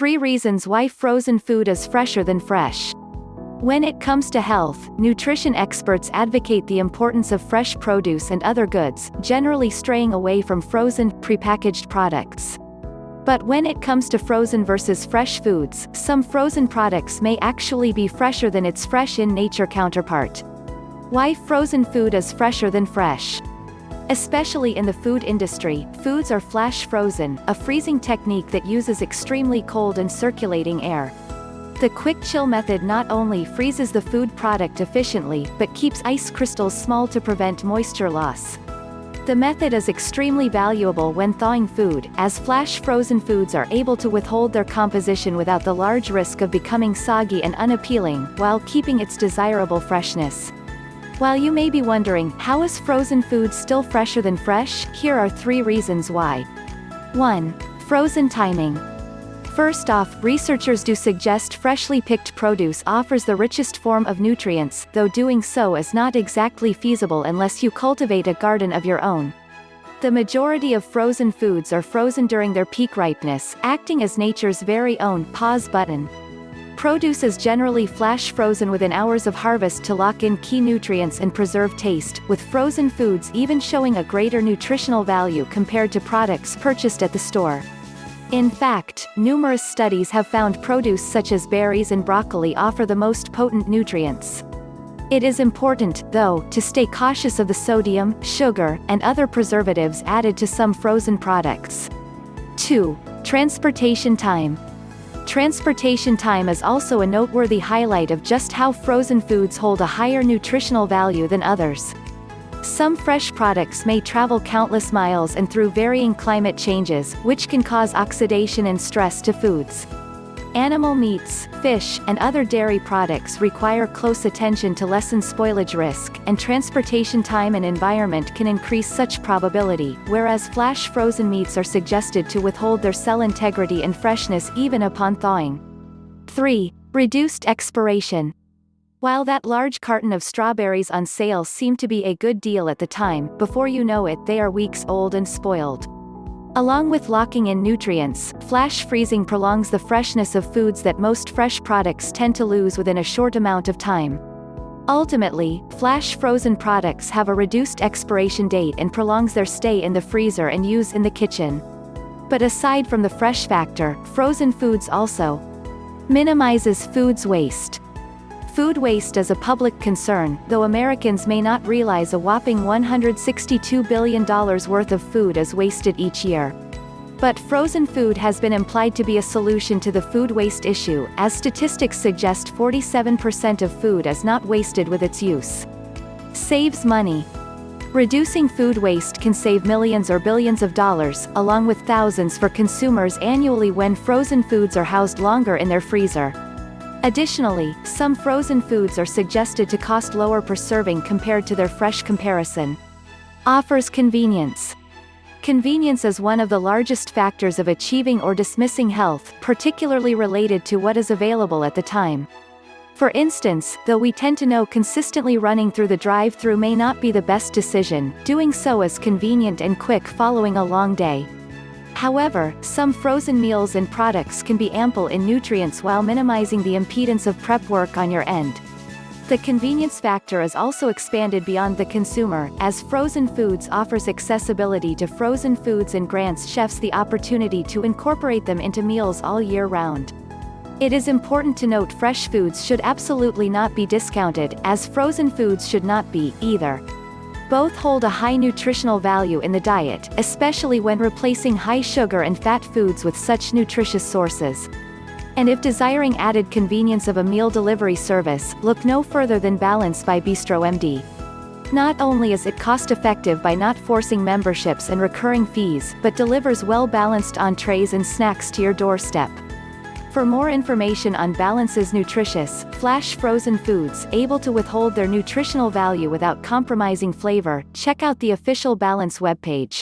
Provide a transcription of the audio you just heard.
3 reasons why frozen food is fresher than fresh. When it comes to health, nutrition experts advocate the importance of fresh produce and other goods, generally straying away from frozen, prepackaged products. But when it comes to frozen versus fresh foods, some frozen products may actually be fresher than its fresh-in-nature counterpart. Why frozen food is fresher than fresh? Especially in the food industry, foods are flash frozen, a freezing technique that uses extremely cold and circulating air. The quick chill method not only freezes the food product efficiently, but keeps ice crystals small to prevent moisture loss. The method is extremely valuable when thawing food, as flash frozen foods are able to withhold their composition without the large risk of becoming soggy and unappealing, while keeping its desirable freshness. While you may be wondering, how is frozen food still fresher than fresh? Here are 3 reasons why. 1. Frozen timing. First off, researchers do suggest freshly picked produce offers the richest form of nutrients, though doing so is not exactly feasible unless you cultivate a garden of your own. The majority of frozen foods are frozen during their peak ripeness, acting as nature's very own pause button. Produce is generally flash frozen within hours of harvest to lock in key nutrients and preserve taste, with frozen foods even showing a greater nutritional value compared to products purchased at the store. In fact, numerous studies have found produce such as berries and broccoli offer the most potent nutrients. It is important, though, to stay cautious of the sodium, sugar, and other preservatives added to some frozen products. 2. Transportation time. Transportation time is also a noteworthy highlight of just how frozen foods hold a higher nutritional value than others. Some fresh products may travel countless miles and through varying climate changes, which can cause oxidation and stress to foods. Animal meats, fish, and other dairy products require close attention to lessen spoilage risk, and transportation time and environment can increase such probability, whereas flash frozen meats are suggested to withhold their cell integrity and freshness even upon thawing. 3. Reduced expiration. While that large carton of strawberries on sale seemed to be a good deal at the time, before you know it they are weeks old and spoiled. Along with locking in nutrients, flash freezing prolongs the freshness of foods that most fresh products tend to lose within a short amount of time. Ultimately, flash frozen products have a reduced expiration date and prolongs their stay in the freezer and use in the kitchen. But aside from the fresh factor, frozen foods also minimizes foods waste. Food waste is a public concern, though Americans may not realize a whopping $162 billion worth of food is wasted each year. But frozen food has been implied to be a solution to the food waste issue, as statistics suggest 47% of food is not wasted with its use. Saves money. Reducing food waste can save millions or billions of dollars, along with thousands for consumers annually when frozen foods are housed longer in their freezer. Additionally, some frozen foods are suggested to cost lower per serving compared to their fresh comparison. Offers convenience. Convenience is one of the largest factors of achieving or dismissing health, particularly related to what is available at the time. For instance, though we tend to know consistently running through the drive-thru may not be the best decision, doing so is convenient and quick following a long day. However, some frozen meals and products can be ample in nutrients while minimizing the impedance of prep work on your end. The convenience factor is also expanded beyond the consumer, as frozen foods offers accessibility to frozen foods and grants chefs the opportunity to incorporate them into meals all year round. It is important to note fresh foods should absolutely not be discounted, as frozen foods should not be, either. Both hold a high nutritional value in the diet, especially when replacing high sugar and fat foods with such nutritious sources. And if desiring added convenience of a meal delivery service, look no further than Balance by Bistro MD. Not only is it cost-effective by not forcing memberships and recurring fees, but delivers well-balanced entrees and snacks to your doorstep. For more information on Balance's nutritious, flash frozen foods able to withhold their nutritional value without compromising flavor, check out the official Balance webpage.